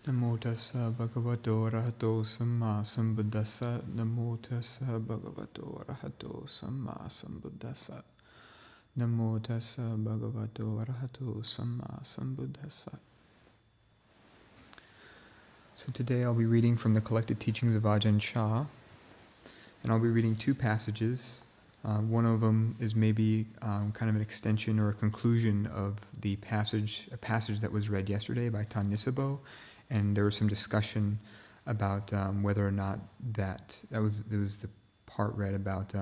Namo tassa bhagavato arahato samma sambuddhassa. Namo tassa bhagavato arahato samma sambuddhassa. Namo tassa bhagavato arahato samma sambuddhassa. So today I'll be reading from the collected teachings of Ajahn Chah, and I'll be reading two passages. One of them is maybe kind of an extension or a conclusion of a passage that was read yesterday by Tan Nisabho, and there was some discussion about whether or not there was the part read about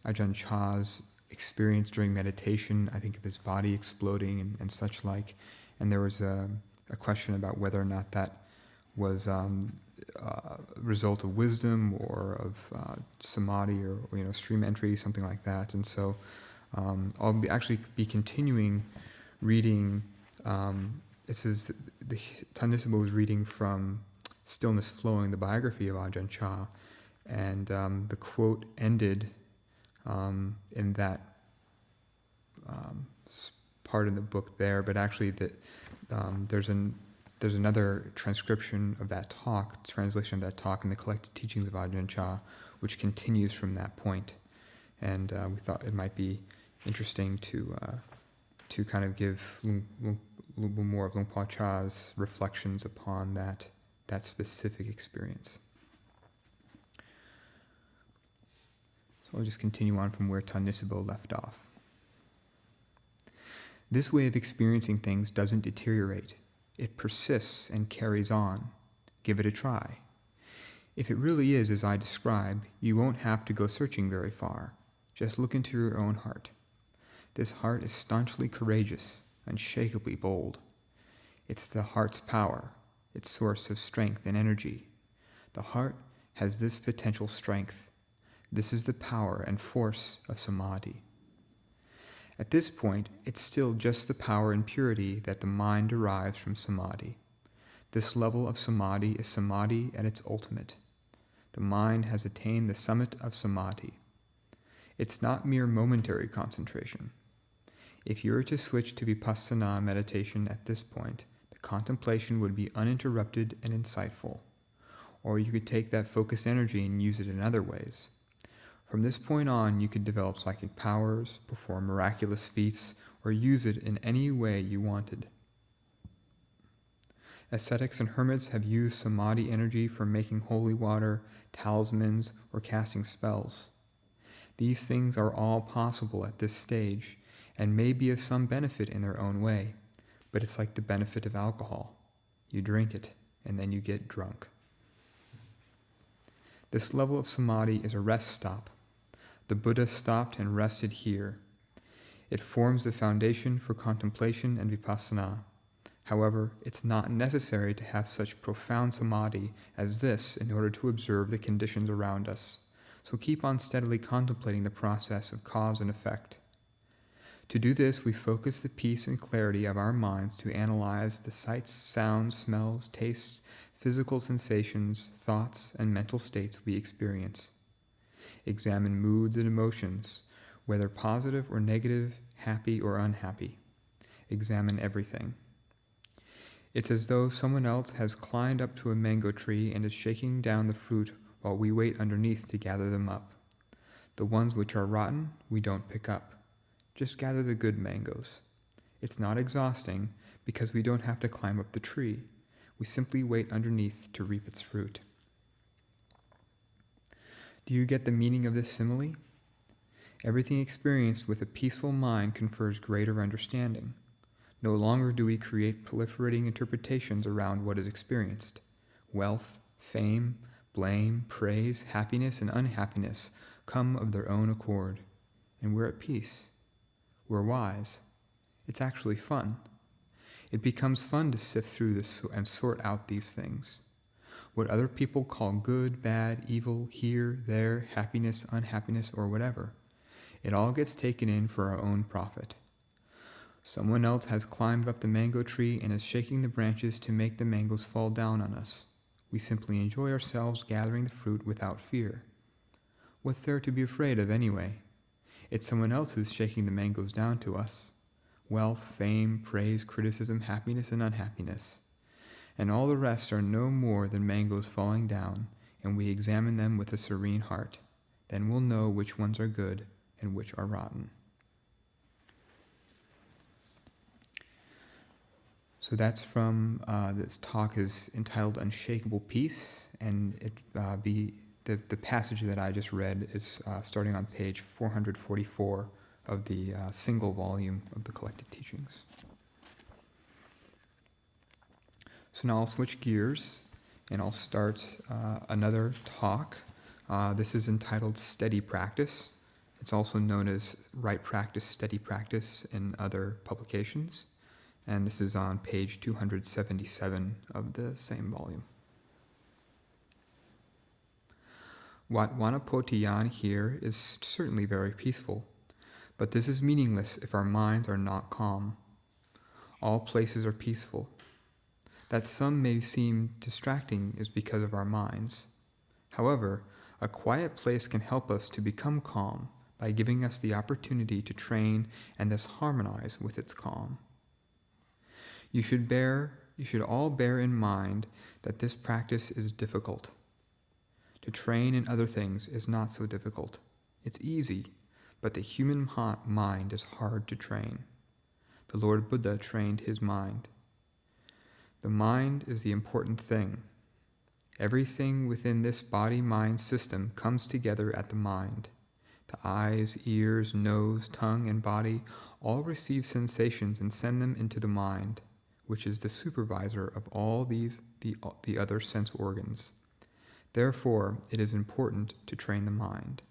Ajahn Chah's experience during meditation, I think of his body exploding and such like, and there was a question about whether or not that was result of wisdom or of samadhi or stream entry, something like that. And so I'll actually be continuing reading. This is the Tan Nisabho was reading from Stillness Flowing, the biography of Ajahn Chah, and the quote ended in that part in the book there, but actually there's another transcription of that talk, translation of that talk in the collected teachings of Ajahn Chah, which continues from that point. And we thought it might be interesting to kind of give a little bit more of Luang Por Chah's reflections upon that specific experience. So I'll just continue on from where Tan Nisabho left off. This way of experiencing things doesn't deteriorate. It persists and carries on. Give it a try. If it really is as I describe, you won't have to go searching very far. Just look into your own heart. This heart is staunchly courageous, unshakably bold. It's the heart's power, its source of strength and energy. The heart has this potential strength. This is the power and force of samadhi. At this point, it's still just the power and purity that the mind derives from samadhi. This level of samadhi is samadhi at its ultimate. The mind has attained the summit of samadhi. It's not mere momentary concentration. If you were to switch to vipassana meditation at this point, the contemplation would be uninterrupted and insightful. Or you could take that focused energy and use it in other ways. From this point on, you could develop psychic powers, perform miraculous feats, or use it in any way you wanted. Ascetics and hermits have used samadhi energy for making holy water, talismans, or casting spells. These things are all possible at this stage and may be of some benefit in their own way, but it's like the benefit of alcohol. You drink it, and then you get drunk. This level of samadhi is a rest stop. The Buddha stopped and rested here. It forms the foundation for contemplation and vipassana. However, it's not necessary to have such profound samadhi as this in order to observe the conditions around us. So keep on steadily contemplating the process of cause and effect. To do this, we focus the peace and clarity of our minds to analyze the sights, sounds, smells, tastes, physical sensations, thoughts, and mental states we experience. Examine moods and emotions, whether positive or negative, happy or unhappy. Examine everything. It's as though someone else has climbed up to a mango tree and is shaking down the fruit while we wait underneath to gather them up. The ones which are rotten, we don't pick up. Just gather the good mangoes. It's not exhausting because we don't have to climb up the tree. We simply wait underneath to reap its fruit. Do you get the meaning of this simile? Everything experienced with a peaceful mind confers greater understanding. No longer do we create proliferating interpretations around what is experienced. Wealth, fame, blame, praise, happiness, and unhappiness come of their own accord, and we're at peace. We're wise. It's actually fun. It becomes fun to sift through this and sort out these things. What other people call good, bad, evil, here, there, happiness, unhappiness, or whatever. It all gets taken in for our own profit. Someone else has climbed up the mango tree and is shaking the branches to make the mangoes fall down on us. We simply enjoy ourselves gathering the fruit without fear. What's there to be afraid of anyway? It's someone else who's shaking the mangoes down to us. Wealth, fame, praise, criticism, happiness, and unhappiness. and all the rest are no more than mangoes falling down, and we examine them with a serene heart. Then we'll know which ones are good and which are rotten. So that's from, this talk is entitled Unshakable Peace, and the passage that I just read is starting on page 444 of the single volume of the collected teachings. So now I'll switch gears and I'll start another talk. This is entitled Steady Practice. It's also known as Right Practice, Steady Practice in other publications. And this is on page 277 of the same volume. Wat Wanapotiyan here is certainly very peaceful, but this is meaningless if our minds are not calm. All places are peaceful. That some may seem distracting is because of our minds. However, a quiet place can help us to become calm by giving us the opportunity to train and thus harmonize with its calm. You should all bear in mind that this practice is difficult. To train in other things is not so difficult. It's easy, but the human mind is hard to train. The Lord Buddha trained his mind. The mind is the important thing. Everything within this body-mind system comes together at the mind. The eyes, ears, nose, tongue, and body all receive sensations and send them into the mind, which is the supervisor of all the other sense organs. Therefore, it is important to train the mind.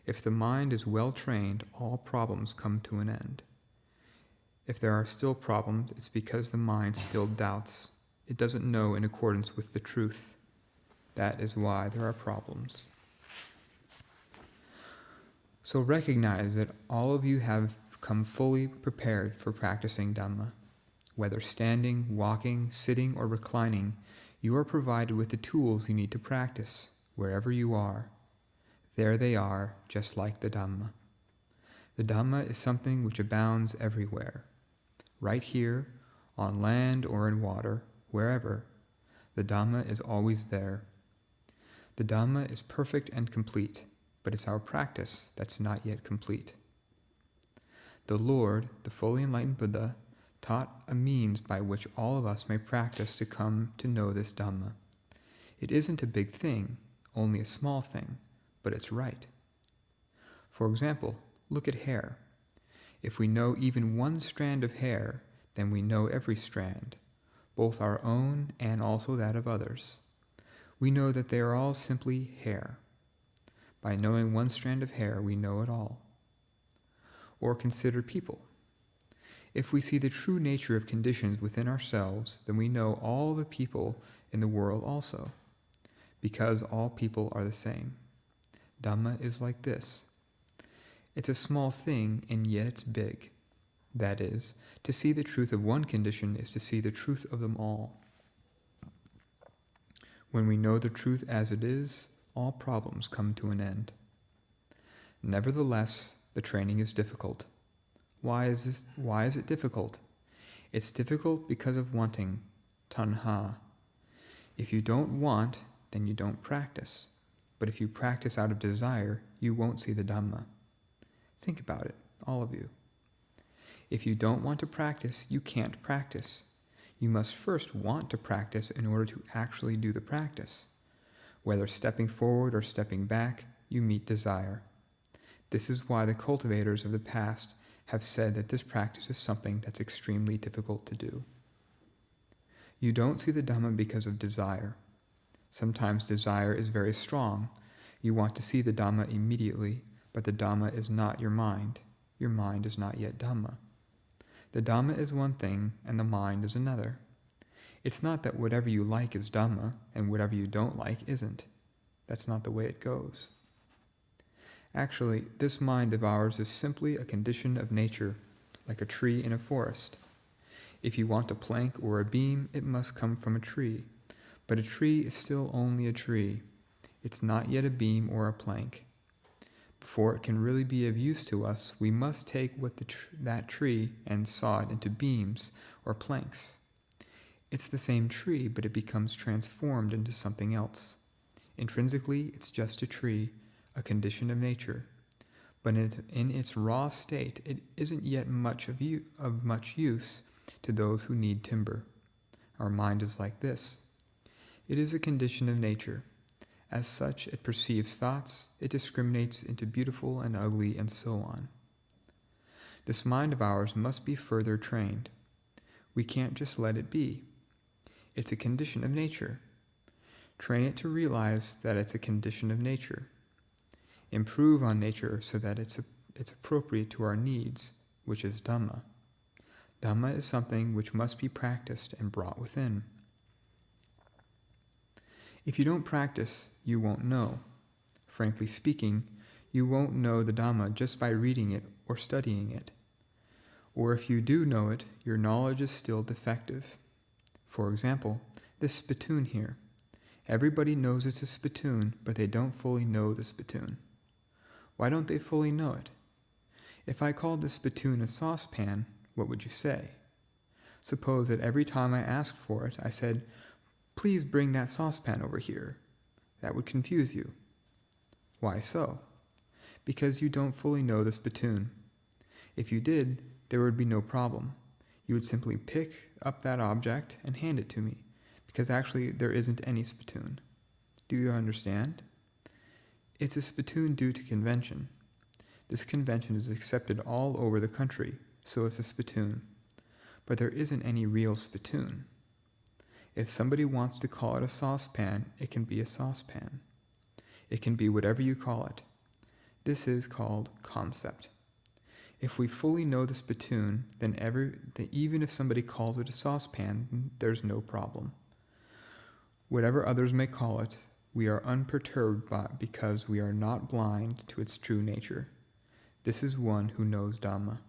If the mind is well trained, all problems come to an end. If there are still problems, it's because the mind still doubts. It doesn't know in accordance with the truth. That is why there are problems. So recognize that all of you have come fully prepared for practicing Dhamma. Whether standing, walking, sitting, or reclining, you are provided with the tools you need to practice, wherever you are. There they are, just like the Dhamma. The Dhamma is something which abounds everywhere. Right here, on land or in water, wherever, the Dhamma is always there. The Dhamma is perfect and complete, but it's our practice that's not yet complete. The Lord, the fully enlightened Buddha, taught a means by which all of us may practice to come to know this Dhamma. It isn't a big thing, only a small thing, but it's right. For example, look at hair. If we know even one strand of hair, then we know every strand, both our own and also that of others. We know that they are all simply hair. By knowing one strand of hair, we know it all. Or consider people. If we see the true nature of conditions within ourselves, then we know all the people in the world also, because all people are the same. Dhamma is like this. It's a small thing, and yet it's big. That is, to see the truth of one condition is to see the truth of them all. When we know the truth as it is, all problems come to an end. Nevertheless, the training is difficult. Why is it difficult? It's difficult because of wanting, tanha. If you don't want, then you don't practice. But if you practice out of desire, you won't see the Dhamma. Think about it, all of you. If you don't want to practice, you can't practice. You must first want to practice in order to actually do the practice. Whether stepping forward or stepping back, you meet desire. This is why the cultivators of the past have said that this practice is something that's extremely difficult to do. You don't see the Dhamma because of desire. Sometimes desire is very strong. You want to see the Dhamma immediately, but the Dhamma is not your mind. Your mind is not yet Dhamma. The Dhamma is one thing, and the mind is another. It's not that whatever you like is Dhamma, and whatever you don't like isn't. That's not the way it goes. Actually, this mind of ours is simply a condition of nature, like a tree in a forest. If you want a plank or a beam, it must come from a tree. But a tree is still only a tree. It's not yet a beam or a plank. Before it can really be of use to us, we must take that tree and saw it into beams or planks. It's the same tree, but it becomes transformed into something else. Intrinsically, it's just a tree, a condition of nature. But in its raw state, it isn't yet of much use to those who need timber. Our mind is like this. It is a condition of nature. As such, it perceives thoughts, it discriminates into beautiful and ugly, and so on. This mind of ours must be further trained. We can't just let it be. It's a condition of nature. Train it to realize that it's a condition of nature. Improve on nature so that it's appropriate to our needs, which is Dhamma. Dhamma is something which must be practiced and brought within. If you don't practice, you won't know. Frankly speaking, you won't know the Dhamma just by reading it or studying it. Or if you do know it, your knowledge is still defective. For example, this spittoon here. Everybody knows it's a spittoon, but they don't fully know the spittoon. Why don't they fully know it? If I called the spittoon a saucepan, what would you say? Suppose that every time I asked for it, I said, "Please bring that saucepan over here." That would confuse you. Why so? Because you don't fully know the spittoon. If you did, there would be no problem. You would simply pick up that object and hand it to me, because actually there isn't any spittoon. Do you understand? It's a spittoon due to convention. This convention is accepted all over the country, so it's a spittoon. But there isn't any real spittoon. If somebody wants to call it a saucepan, it can be a saucepan. It can be whatever you call it. This is called concept. If we fully know the spittoon, then even if somebody calls it a saucepan, there's no problem. Whatever others may call it, we are unperturbed by it because we are not blind to its true nature. This is one who knows Dhamma.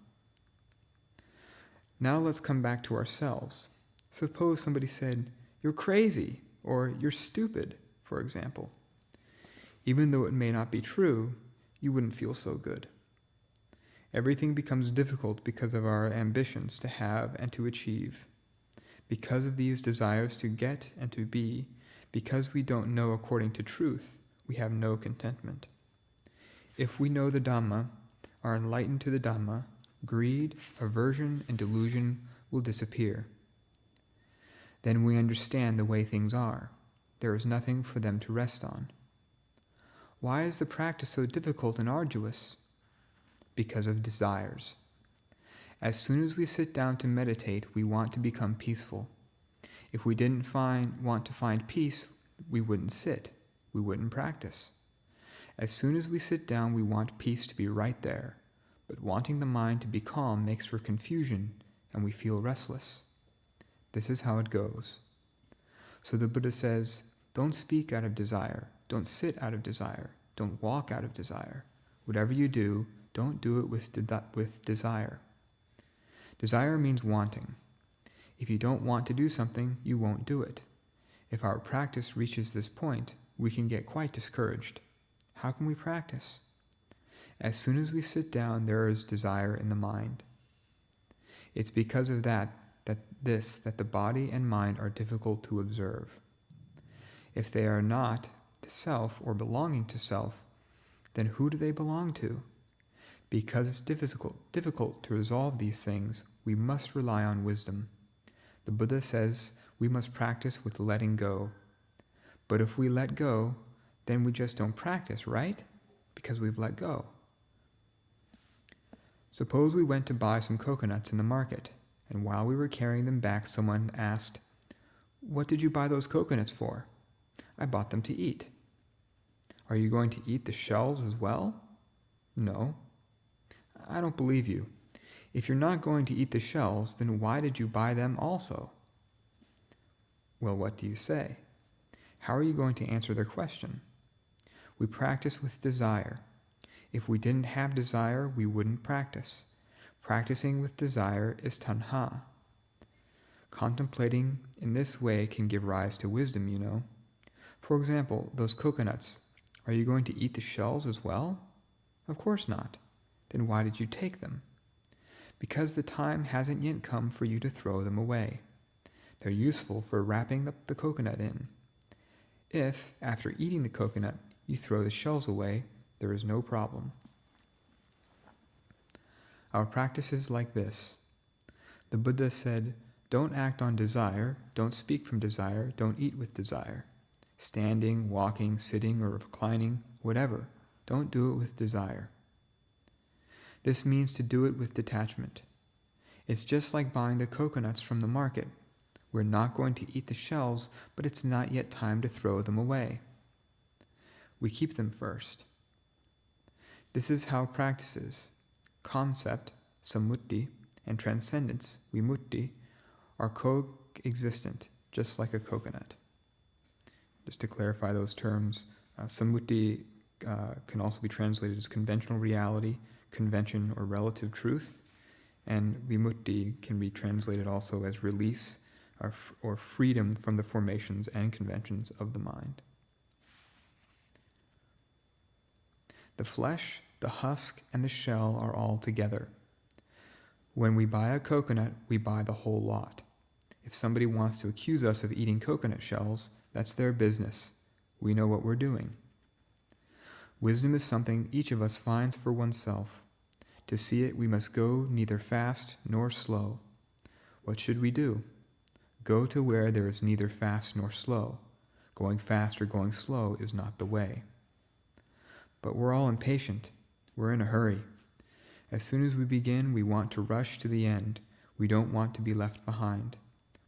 Now let's come back to ourselves. Suppose somebody said, "You're crazy," or "You're stupid," for example. Even though it may not be true, you wouldn't feel so good. Everything becomes difficult because of our ambitions to have and to achieve. Because of these desires to get and to be, because we don't know according to truth, we have no contentment. If we know the Dhamma, are enlightened to the Dhamma, greed, aversion, and delusion will disappear. Then we understand the way things are. There is nothing for them to rest on. Why is the practice so difficult and arduous? Because of desires. As soon as we sit down to meditate, we want to become peaceful. If we didn't want to find peace, we wouldn't sit. We wouldn't practice. As soon as we sit down, we want peace to be right there. But wanting the mind to be calm makes for confusion, and we feel restless. This is how it goes. So the Buddha says, don't speak out of desire. Don't sit out of desire. Don't walk out of desire. Whatever you do, don't do it with desire. Desire means wanting. If you don't want to do something, you won't do it. If our practice reaches this point, we can get quite discouraged. How can we practice? As soon as we sit down, there is desire in the mind. It's because of that the body and mind are difficult to observe. If they are not the self or belonging to self, then who do they belong to? Because it's difficult to resolve these things, we must rely on wisdom. The Buddha says we must practice with letting go. But if we let go, then we just don't practice, right? Because we've let go. Suppose we went to buy some coconuts in the market, and while we were carrying them back, someone asked, "What did you buy those coconuts for?" "I bought them to eat." "Are you going to eat the shells as well?" "No." "I don't believe you. If you're not going to eat the shells, then why did you buy them also?" Well, what do you say? How are you going to answer their question? We practice with desire. If we didn't have desire, we wouldn't practice. Practicing with desire is tanha. Contemplating in this way can give rise to wisdom, you know. For example, those coconuts. Are you going to eat the shells as well? Of course not. Then why did you take them? Because the time hasn't yet come for you to throw them away. They're useful for wrapping the coconut in. If, after eating the coconut, you throw the shells away, there is no problem. Our practice is like this. The Buddha said, don't act on desire, don't speak from desire, don't eat with desire. Standing, walking, sitting, or reclining, whatever, don't do it with desire. This means to do it with detachment. It's just like buying the coconuts from the market. We're not going to eat the shells, but it's not yet time to throw them away. We keep them first. This is how practices, concept, samutti, and transcendence, vimutti, are coexistent, just like a coconut. Just to clarify those terms, samutti can also be translated as conventional reality, convention, or relative truth, and vimutti can be translated also as release or freedom from the formations and conventions of the mind. The flesh, the husk, and the shell are all together. When we buy a coconut, we buy the whole lot. If somebody wants to accuse us of eating coconut shells, that's their business. We know what we're doing. Wisdom is something each of us finds for oneself. To see it, we must go neither fast nor slow. What should we do? Go to where there is neither fast nor slow. Going fast or going slow is not the way. But we're all impatient. We're in a hurry. As soon as we begin, we want to rush to the end. We don't want to be left behind.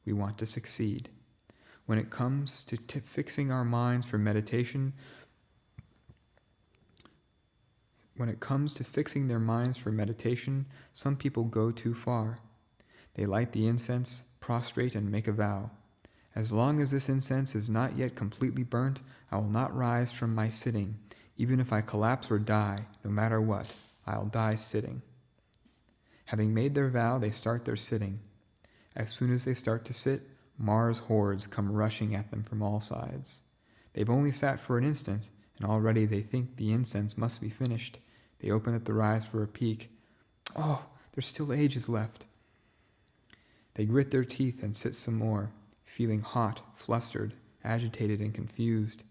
We want to succeed. When it comes to fixing our minds for meditation, some people go too far. They light the incense, prostrate, and make a vow. As long as this incense is not yet completely burnt, I will not rise from my sitting. Even if I collapse or die, no matter what, I'll die sitting. Having made their vow, they start their sitting. As soon as they start to sit, Mars hordes come rushing at them from all sides. They've only sat for an instant, and already they think the incense must be finished. They open up their eyes for a peek. Oh, there's still ages left. They grit their teeth and sit some more, feeling hot, flustered, agitated, and confused.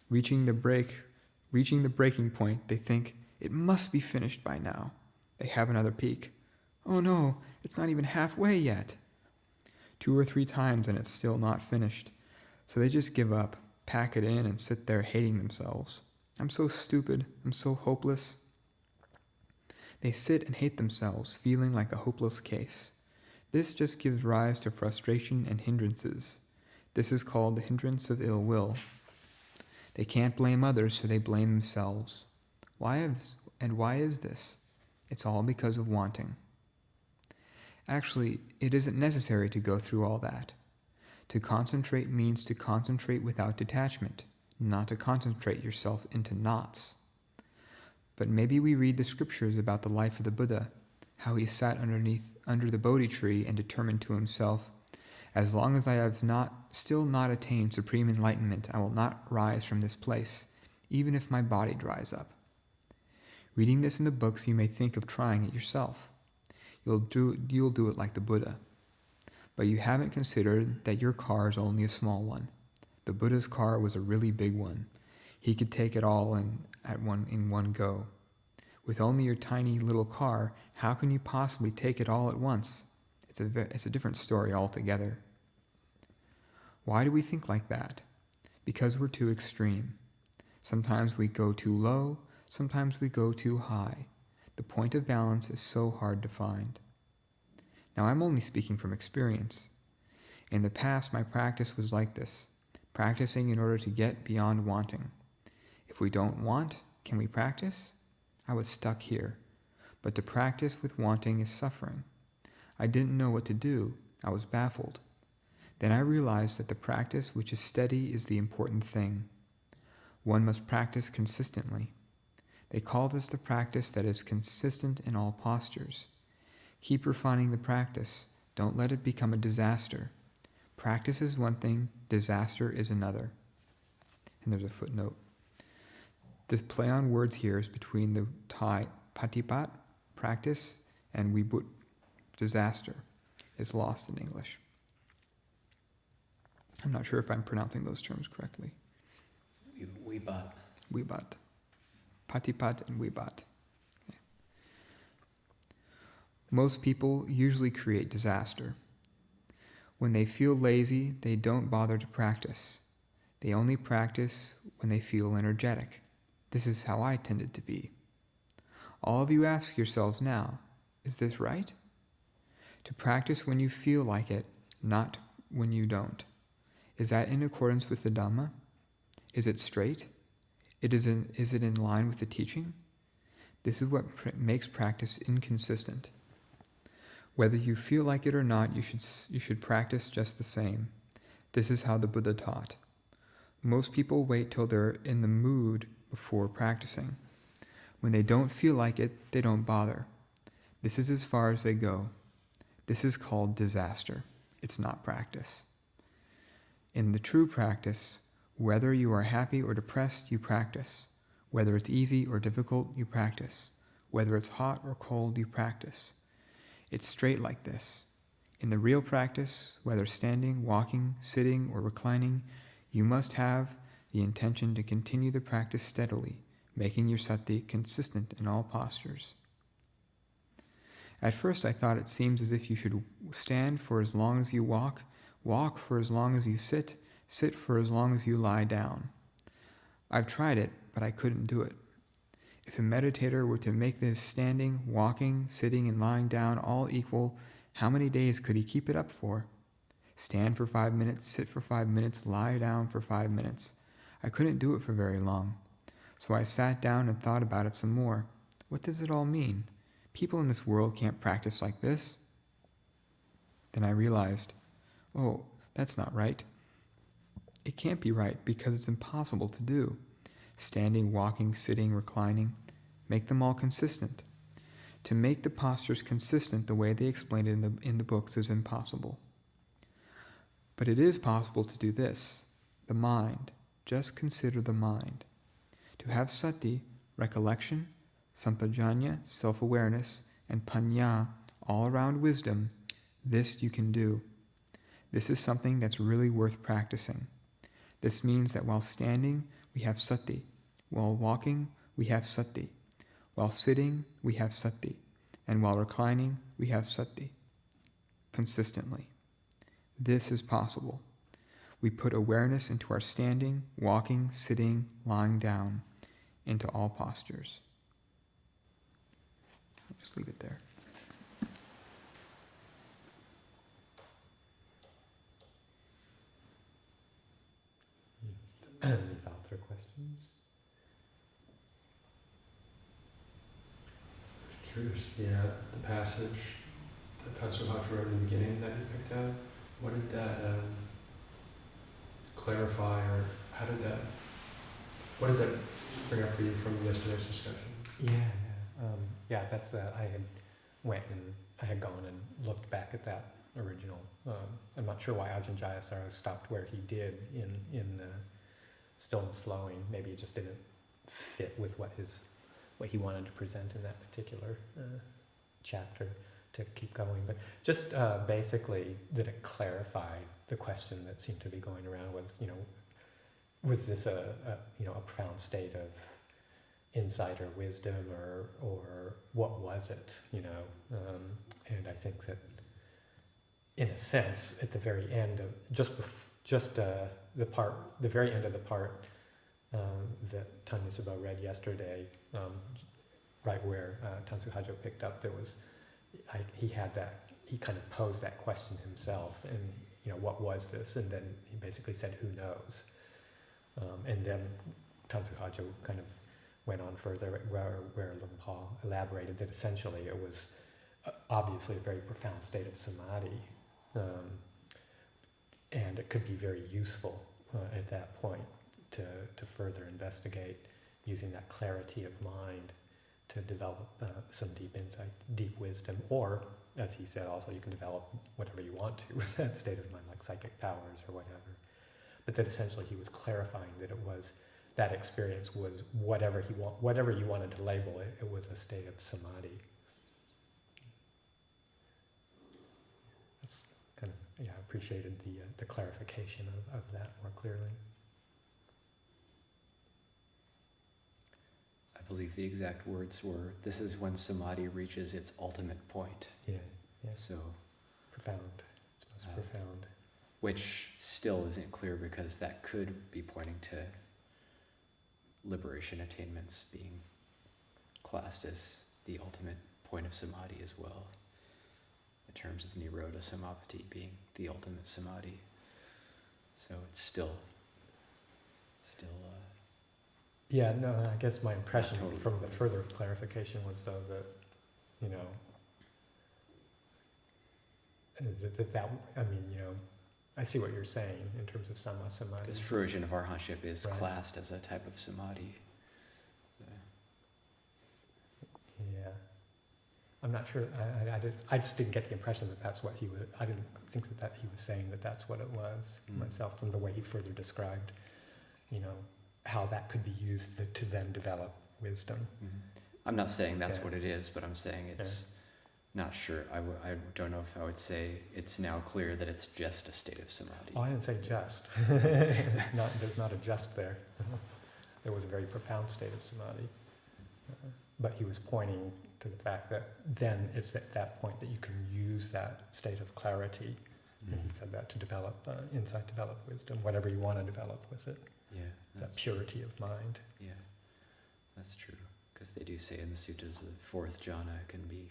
Reaching the breaking point, they think, it must be finished by now. They have another peek. Oh no, it's not even halfway yet. 2 or 3 times and it's still not finished. So they just give up, pack it in, and sit there hating themselves. I'm so stupid. I'm so hopeless. They sit and hate themselves, feeling like a hopeless case. This just gives rise to frustration and hindrances. This is called the hindrance of ill will. They can't blame others, so they blame themselves. Why is this? It's all because of wanting. Actually, it isn't necessary to go through all that. To concentrate means to concentrate without detachment, not to concentrate yourself into knots. But maybe we read the scriptures about the life of the Buddha, how he sat under the Bodhi tree and determined to himself, as long as I have still not attained supreme enlightenment, I will not rise from this place, even if my body dries up. Reading this in the books, you may think of trying it yourself. You'll do it like the Buddha. But you haven't considered that your car is only a small one. The Buddha's car was a really big one. He could take it all in one go. With only your tiny little car, how can you possibly take it all at once? It's a different story altogether. Why do we think like that? Because we're too extreme. Sometimes we go too low, sometimes we go too high. The point of balance is so hard to find. Now, I'm only speaking from experience. In the past, my practice was like this, practicing in order to get beyond wanting. If we don't want, can we practice? I was stuck here. But to practice with wanting is suffering. I didn't know what to do. I was baffled. Then I realized that the practice which is steady is the important thing. One must practice consistently. They call this the practice that is consistent in all postures. Keep refining the practice. Don't let it become a disaster. Practice is one thing, disaster is another. And there's a footnote. The play on words here is between the Thai patipat, practice, and vibhut, disaster, is lost in English. I'm not sure if I'm pronouncing those terms correctly. Vibat. Vibat. Patipat and Vibat. Okay. Most people usually create disaster. When they feel lazy, they don't bother to practice. They only practice when they feel energetic. This is how I tended to be. All of you ask yourselves now, is this right? To practice when you feel like it, not when you don't. Is that in accordance with the Dhamma? Is it straight? Is it in line with the teaching? This is what makes practice inconsistent. Whether you feel like it or not, you should practice just the same. This is how the Buddha taught. Most people wait till they're in the mood before practicing. When they don't feel like it, they don't bother. This is as far as they go. This is called disaster. It's not practice. In the true practice, whether you are happy or depressed, you practice. Whether it's easy or difficult, you practice. Whether it's hot or cold, you practice. It's straight like this. In the real practice, whether standing, walking, sitting, or reclining, you must have the intention to continue the practice steadily, making your sati consistent in all postures. At first I thought it seems as if you should stand for as long as you walk for as long as you sit for as long as you lie down. I've tried it, but I couldn't do it. If a meditator were to make this standing, walking, sitting, and lying down all equal, how many days could he keep it up for? Stand for 5 minutes, sit for 5 minutes, lie down for 5 minutes. I couldn't do it for very long. So I sat down and thought about it some more. What does it all mean? People in this world can't practice like this. Then I realized, oh, that's not right. It can't be right because it's impossible to do. Standing, walking, sitting, reclining, make them all consistent. To make the postures consistent the way they explained it in the books is impossible. But it is possible to do this. The mind. Just consider the mind. To have sati, recollection, sampajanya, self-awareness, and panya, all-around wisdom, this you can do. This is something that's really worth practicing. This means that while standing, we have sati. While walking, we have sati. While sitting, we have sati. And while reclining, we have sati. Consistently. This is possible. We put awareness into our standing, walking, sitting, lying down, into all postures. I'll just leave it there. Any thoughts or questions? I was curious, the passage that Tan Suhajjo wrote in the beginning that you picked out, what did that clarify, or what did that bring up for you from yesterday's discussion? That's I had gone and looked back at that original. I'm not sure why Ajahn Jayasaro stopped where he did in Stillness Flowing. Maybe it just didn't fit with what he wanted to present in that particular chapter to keep going. But just basically that it clarified the question that seemed to be going around was this a profound state of insight or wisdom or what was it, and I think that in a sense at the very end of the very end of the part that Tan Nisabho read yesterday, right where Tan Suhajjo picked up, he kind of posed that question himself, and what was this, and then he basically said who knows, and then Tan Suhajjo kind of went on further where Luang Por elaborated that essentially it was obviously a very profound state of samadhi, and it could be very useful at that point to further investigate using that clarity of mind to develop some deep insight, deep wisdom, or as he said also, you can develop whatever you want to with that state of mind, like psychic powers or whatever. But that essentially he was clarifying that that experience was whatever you wanted to label it, it was a state of samadhi. That's kind of appreciated the clarification of that more clearly. I believe the exact words were, "This is when samadhi reaches its ultimate point." Yeah. So Profound. It's most profound. which still isn't clear, because that could be pointing to liberation attainments being classed as the ultimate point of samadhi as well, in terms of nirodha samapati being the ultimate samadhi. So it's still Yeah, no, I guess my impression Totally. from the further clarification was though that, I see what you're saying in terms of samma samadhi. because fruition of arhatship is Right. classed as a type of samadhi. Yeah. I'm not sure, I just didn't get the impression that that's what he was, I didn't think that he was saying that that's what it was myself, from the way he further described, how that could be used to then develop wisdom. I'm not saying that's Yeah. what it is, but I'm saying it's not sure. I don't know if I would say it's now clear that it's just a state of samadhi. Oh, I didn't say just. There's not a just there. There was a very profound state of samadhi. But he was pointing to the fact that then it's at that point that you can use that state of clarity. And he said that to develop insight, develop wisdom, whatever you want to develop with it. Yeah, That purity of mind. Yeah, that's true. Because they do say in the suttas the fourth jhana can be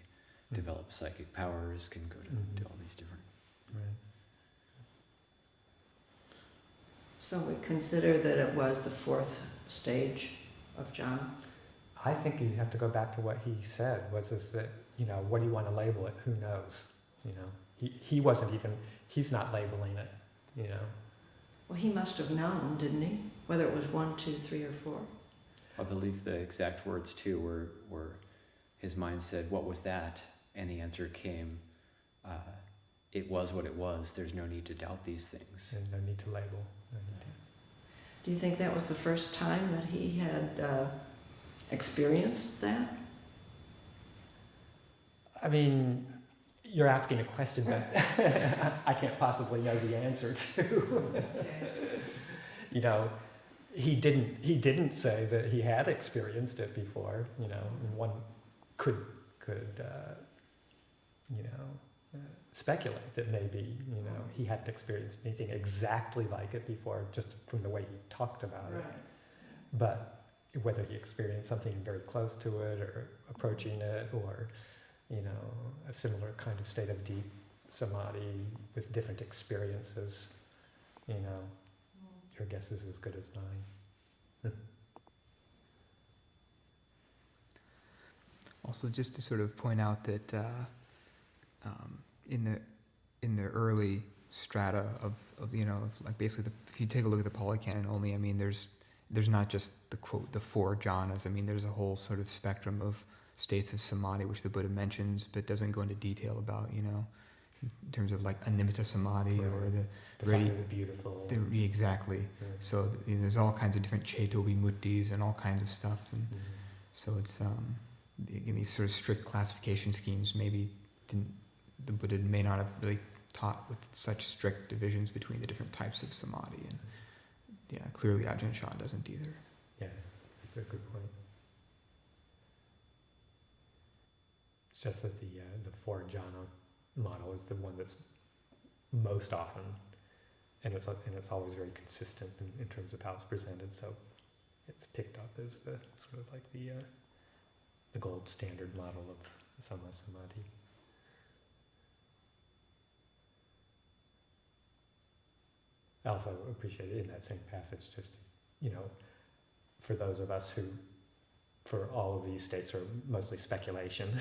develop psychic powers, can go to all these different. Right. So we consider that it was the fourth stage of jhana. I think you have to go back to what he said, was this that, what do you want to label it? Who knows? He wasn't even, he's not labeling it, Well, he must have known, didn't he? Whether it was 1, 2, 3, or 4. I believe the exact words too were his mind said, "What was that?" And the answer came, "It was what it was. There's no need to doubt these things." And no need to label. No need to. Do you think that was the first time that he had experienced that? I mean, you're asking a question that I can't possibly know the answer to. He didn't say that he had experienced it before. And one could speculate that maybe he hadn't experienced anything exactly like it before, just from the way he talked about it. But whether he experienced something very close to it, or approaching it, or a similar kind of state of deep samadhi with different experiences, your guess is as good as mine. Also, just to sort of point out that in the early strata of like basically if you take a look at the Pali Canon only, I mean, there's not just the quote, the 4 jhanas. I mean, there's a whole sort of spectrum of states of samadhi which the Buddha mentions, but doesn't go into detail about, in terms of like animitta samadhi, Right. or The sight of the beautiful. exactly. Yeah. So there's all kinds of different ceto vimuttis and all kinds of stuff, and so it's these sort of strict classification schemes maybe the Buddha may not have really taught with such strict divisions between the different types of samadhi, and clearly Ajahn Chah doesn't either. Yeah, that's a good point. It's just that the 4 jhana model is the one that's most often, and it's always very consistent in terms of how it's presented. So it's picked up as the sort of like the gold standard model of samma samadhi. I also appreciate it in that same passage, just, for those of us who, for all of these states are mostly speculation,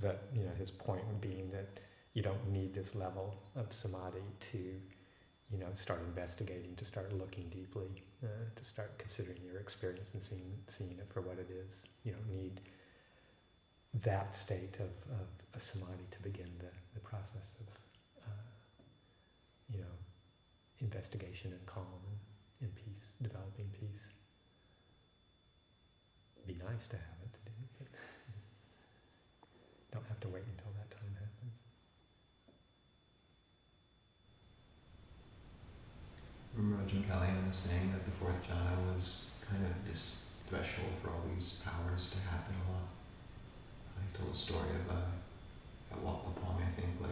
that, his point being that you don't need this level of samadhi to, start investigating, to start looking deeply, to start considering your experience and seeing it for what it is. You don't need that state of a samadhi to begin the process of, investigation and calm and peace, developing peace. It'd be nice to have it to do, but don't have to wait until that time happens. Ajahn Kalyan was saying that the fourth jhana was kind of this threshold for all these powers to happen a lot. He told a story of at Wat Pong, I think, like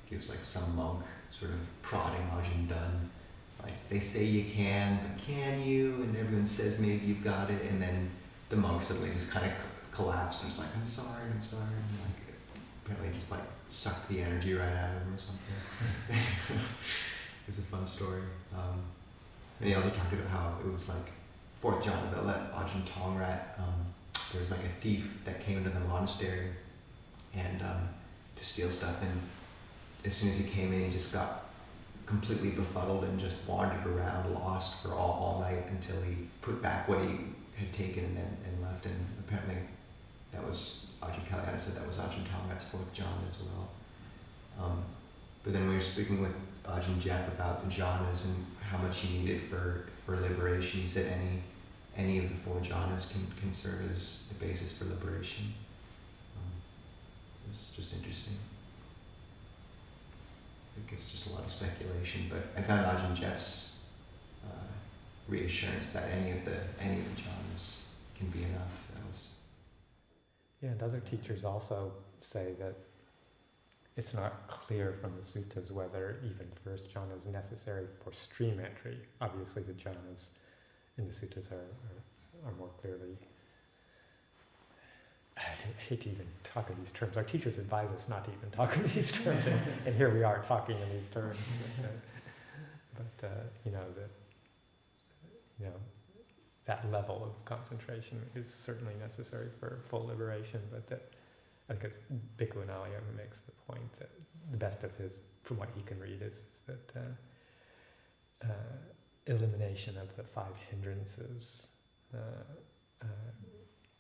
he was like some monk sort of prodding Ajahn Dun. Like, they say you can, but can you? And everyone says maybe you've got it, and then the monk suddenly just kind of collapsed and was like, I'm sorry, and like apparently just like sucked the energy right out of him or something. It's a fun story. And he also talked about how it was like fourth jhana that let Ajahn Tongrat, there was like a thief that came into the monastery and to steal stuff, and as soon as he came in, he just got completely befuddled and just wandered around lost for all night until he put back what he had taken and left. And apparently that was Ajahn Kalyan said that was Ajahn Tongrat's fourth jhana as well. But then we were speaking with Ajahn Jeff about the jhanas and how much he needed for liberation. He said any of the four jhanas can serve as the basis for liberation. It's just interesting. I think it's just a lot of speculation, but I found Ajahn Jeff's reassurance that any of the jhanas can be enough. That was. Yeah, and other teachers also say that it's not clear from the suttas whether even the first jhana is necessary for stream entry. Obviously, the jhanas in the suttas are more clearly. I hate to even talk in these terms. Our teachers advise us not to even talk in these terms, and here we are talking in these terms. But that level of concentration is certainly necessary for full liberation. But that, I guess, Bhikkhu Analayaman makes the point that the best of his, from what he can read, is that elimination of the five hindrances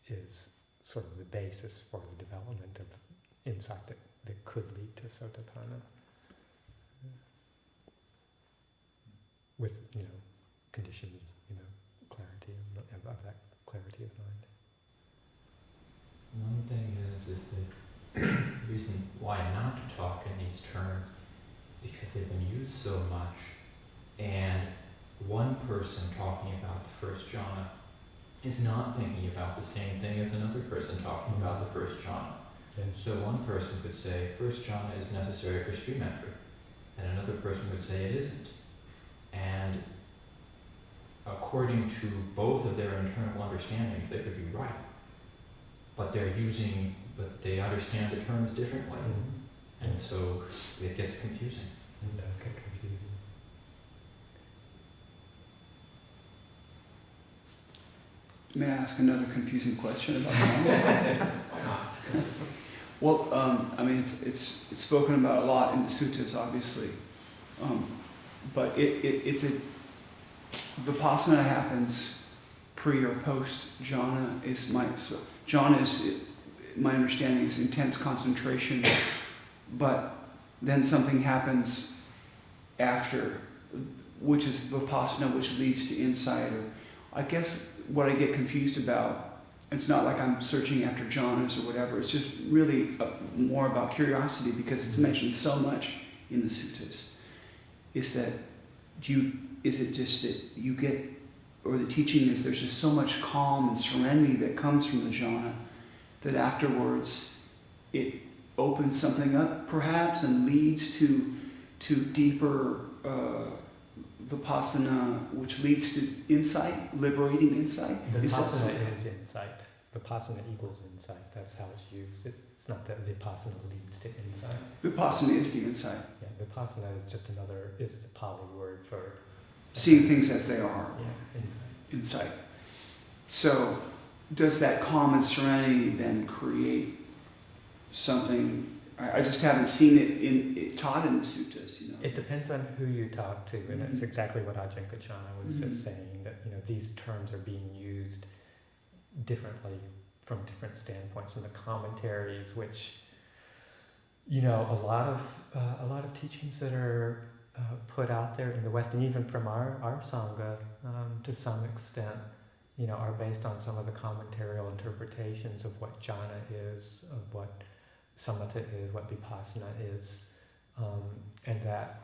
is sort of the basis for the development of insight that could lead to sotapanna. With, conditions, clarity of that clarity of mind. One thing is the reason why not to talk in these terms, because they've been used so much, and one person talking about the first jhana is not thinking about the same thing as another person talking about the first jhana. Yeah. So one person could say, first jhana is necessary for stream entry, and another person would say it isn't. And according to both of their internal understandings, they could be right. But they understand the terms differently. Mm-hmm. And so it gets confusing. It does get confusing. May I ask another confusing question about Dhamma? Well, it's spoken about a lot in the suttas, obviously, but it's a vipassana happens pre or post jhana. Jhana is my understanding is intense concentration, but then something happens after, which is vipassana, which leads to insight. Or I guess what I get confused about, it's not like I'm searching after jhanas or whatever, it's just really more about curiosity, because it's mentioned so much in the suttas, is it just that you get, or the teaching is there's just so much calm and serenity that comes from the jhana that afterwards it opens something up perhaps and leads to deeper vipassana, which leads to insight, liberating insight. Vipassana is insight. Vipassana equals insight. That's how it's used. It's not that vipassana leads to insight. Vipassana is the insight. Yeah, vipassana is just is the Pali word for seeing things as they are. Yeah, Insight. So, does that calm and serenity then create something? I just haven't seen it taught in the suttas. It depends on who you talk to, and that's exactly what Ajahn Chah was just saying, that these terms are being used differently from different standpoints in the commentaries, which a lot of teachings that are put out there in the West, and even from our Sangha to some extent, are based on some of the commentarial interpretations of what jhana is, of what samatha is, what vipassana is, and that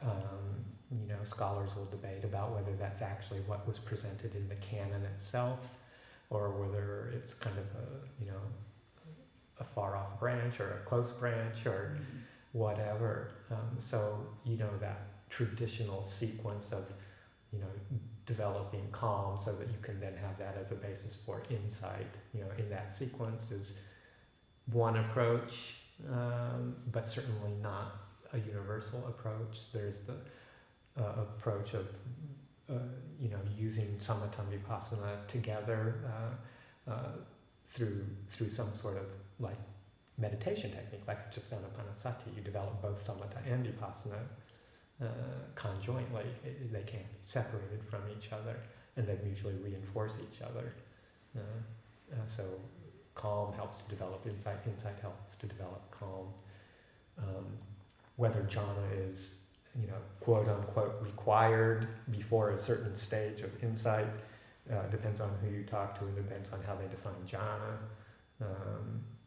Scholars will debate about whether that's actually what was presented in the canon itself, or whether it's kind of a far off branch or a close branch or whatever. So that traditional sequence of developing calm so that you can then have that as a basis for insight, in that sequence is one approach, but certainly not a universal approach. There's the approach of using samatha and vipassana together through some sort of like meditation technique, like just anapanasati. You develop both samatha and vipassana conjointly. They can't be separated from each other, and they mutually reinforce each other. So calm helps to develop insight. Insight helps to develop calm. Whether jhana is quote unquote required before a certain stage of insight depends on who you talk to, and depends on how they define jhana.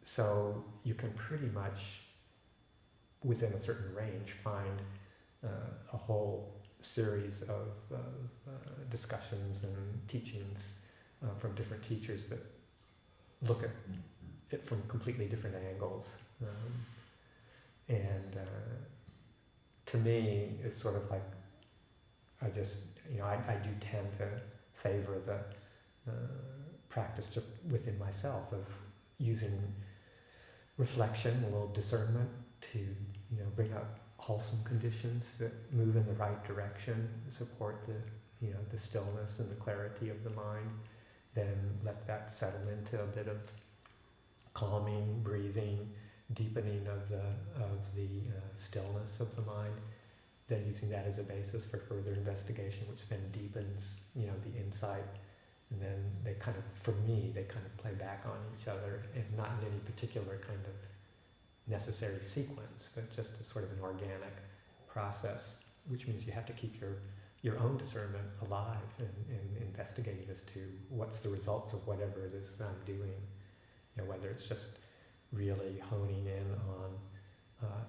So you can pretty much, within a certain range, find a whole series of discussions and teachings from different teachers that look at it from completely different angles. And to me, it's sort of like, I do tend to favor the practice just within myself of using reflection, a little discernment to, bring up wholesome conditions that move in the right direction, support the stillness and the clarity of the mind. Then let that settle into a bit of calming, breathing, deepening of the stillness of the mind, then using that as a basis for further investigation, which then deepens, the insight. And then they kind of play back on each other, and not in any particular kind of necessary sequence, but just as sort of an organic process, which means you have to keep your own discernment alive and investigating as to what's the results of whatever it is that I'm doing. Whether it's just really honing in on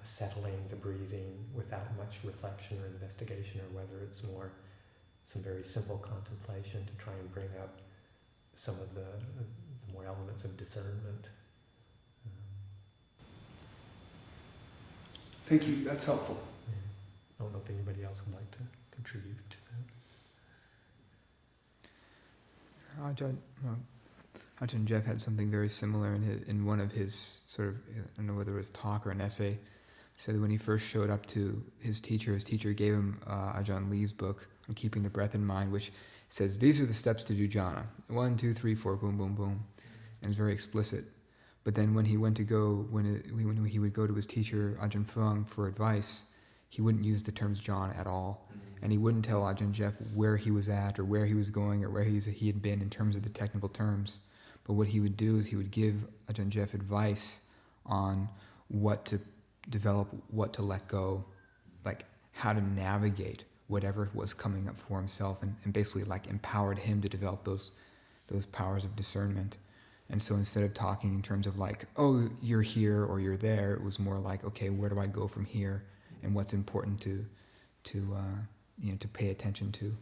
settling the breathing without much reflection or investigation, or whether it's more some very simple contemplation to try and bring up some of the more elements of discernment. Thank you, that's helpful. I don't know if anybody else would like to contribute to that. Ajahn Jeff had something very similar in one of his sort of, I don't know whether it was a talk or an essay. He said that when he first showed up to his teacher gave him Ajahn Lee's book on keeping the breath in mind, which says these are the steps to do jhana. 1, 2, 3, 4, boom, boom, boom. And it's very explicit. But then when he would go to his teacher, Ajahn Fuang, for advice, he wouldn't use the terms jhana at all. And he wouldn't tell Ajahn Jeff where he was at or where he was going or where he had been in terms of the technical terms. But what he would do is he would give Ajahn Jeff advice on what to develop, what to let go, like how to navigate whatever was coming up for himself, and basically like empowered him to develop those powers of discernment. And so instead of talking in terms of like, oh, you're here or you're there, it was more like, okay, where do I go from here, and what's important to pay attention to.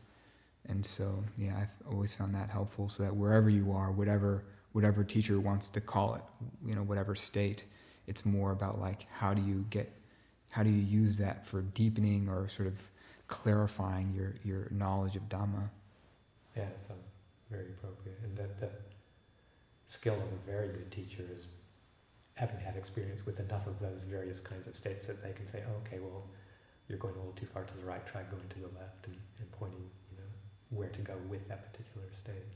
And so, yeah, I've always found that helpful, so that wherever you are, whatever teacher wants to call it, whatever state, it's more about like, how do you use that for deepening or sort of clarifying your knowledge of Dhamma. Yeah, it sounds very appropriate. And that the skill of a very good teacher is having had experience with enough of those various kinds of states that they can say, oh, okay, well, you're going a little too far to the right, try going to the left, and pointing, where to go with that particular state.